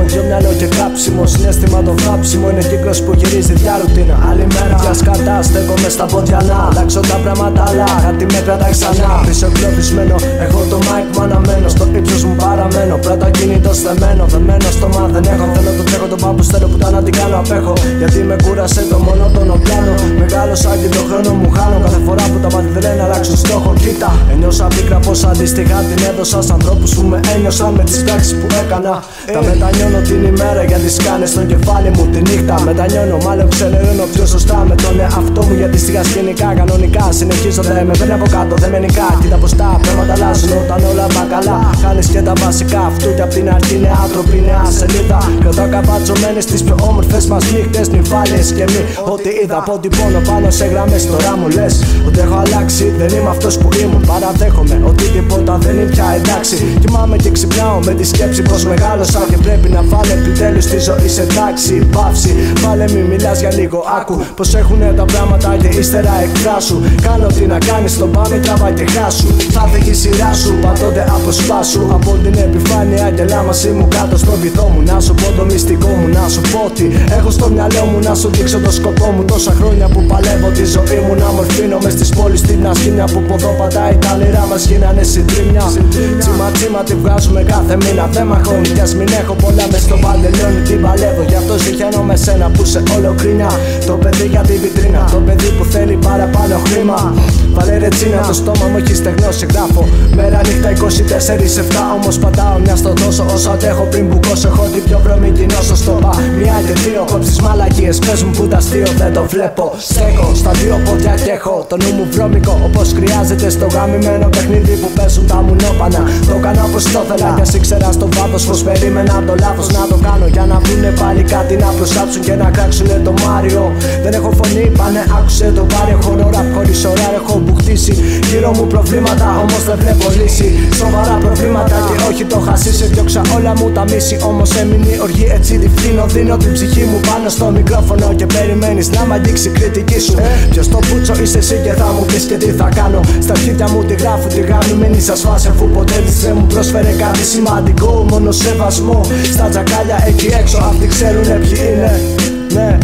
πιο μυαλό και κάψιμο. Συναίσθημα το θάψιμο είναι κύκλος που γυρίζει δια ρουτίνα. Άλλη μέρα για σκατά, στέκομαι στα πόδια να αλλάξω τα πράγματα, αλλά κάτι με κρατάει ξανά. Πίσω εγκλωβισμένο, έχω το mic μου αναμένο. Στο ύψος μου παραμένω, πρώτα κινητό στεμένο. Δεμένο στο μα δεν έχω, θέλω το τρέχω, τον πάμπου στέλνω που να την κάνω απέχω. Γιατί με κούρασε το μονότονο πλάνο. Μεγάλωσα και το χρόνο μου χάνω. Κάθε φορά που τα μάτια δεν λένε αλλάξουν στόχο. Κοίτα, ένιωσα πίκρα πως αντίστοιχα την έδωσα σ' ανθρώπους που με ένιωσαν με τις πράξεις που έκανα. Τα μετανιώνω την ημέρα για τις κάνες στο κεφάλι μου τη νύχτα. Μετανιώνω, μάλλον ξενερώνω πιο σωστά με τον εαυτό μου. Γιατί στιγά σκηνικά κανονικά συνεχίζονται με παίρνει από κάτω δεμενικά. Κοίτα πως τα πράγματα αλλάζουν όταν όλα πά καλά. Κάνεις και τα βασικά αυτού και απ' την αρχή είναι άνθρωποι, νέα σελίδα. Κρατάω καπατσωμένες τις πιο όμορφες μας νύχτες, νυφάλιες και μη. Ό,τι είδα από την πόνο πάνω σε γραμμές. Τώρα μου λες ότι έχω αλλάξει, δεν είμαι αυτός που ήμουν. Παραδέχομαι ότι τίποτα δεν είναι πια εντάξει. Κοιμάμαι και ξυπνάω με τη σκέψη πως μεγάλωσα και πρέπει να βάλω επιτέλους τη ζωή σε τάξη. Παύση, βάλε μη μιλάς για λίγο, άκου πως έχουνε τα πράγματα και ύστερα εκφράσου. Κάνω τι να κάνεις, το πάμε τραβά και χάσου. Θα φύγει η σειρά σου, πατώνται αποσπάσου από την επιφάνεια και λά μαζί μου κάτω στο βυθό μου. Να σου πω το μυστικό μου, να σου πω ότι έχω στο μυαλό μου, να σου δείξω το σκοπό μου. Τόσα χρόνια που παλεύω τη ζωή μου να μορφύνω μες στις πόλεις την ασκήνια που ποδό πατάει. Τα νερά μας γίνανε συντρίμια. Τσίμα τσίμα τη βγάζουμε κάθε μήνα. Δεν μαχώνει κι ας μην έχω πολλά μες στο παντελόνι. Την παλεύω, γι' αυτό συγχαίνω με σένα που σε ολοκλίνια. Το παιδί για τη βιτρίνα, το παιδί που θέλει παραπάνω χρήμα. Βάλε ρετσίνα, το στόμα μου έχει στεγνώσει. Γράφω μέρα νύχτα 24/7. Όμως πατάω μια στο δώσω όσο αντέχω πριν μπουκώσω. Έχω την πιο βρωμική νόσο στο πα. Μια και δύο κόψεις μαλακίες. Πες μου που τα αστείο δεν το βλέπω. Στέκω στα δύο πόδια και έχω το νου μου βρώμικο. Όπως χρειάζεται στο γαμημένο παιχνίδι που παίζουν τα μουνόπανα. Το κάνω όπως το θέλα κι ας ήξερα στο βάθος πως περίμενα το λάθος να το κάνω. Για να βρουνε πάλι κάτι να προσάψουν και να κράξουνε το Μάριο. Δεν έχω φωνή, πάνε άκουσε το βάρη. Έχω ραπ χωρίς ωράριο, έχω μπουχτίσει. Γύρω μου προβλήματα, όμως δεν βλέπω λύση. Σοβαρά προβλήματα και όχι το χασίσει. Διώξα όλα μου τα μίση, όμως έμεινε η οργή έτσι διφθήνω. Δίνω την ψυχή μου πάνω στο μικρόφωνο και περιμένεις να μ' αγγίξει η κριτική σου. Ποιος το πούτσο είσαι εσύ και θα μου πεις και τι θα κάνω. Στα αρχίδια μου τη γράφω τη γαμημένη σας φάση. Αφού ποτέ της δεν μου πρόσφερε κάτι σημαντικό. Μόνο σεβασμό στα τζακάλια εκεί έξω. Αυτοί ξέρουνε ποιοι είναι. Ναι.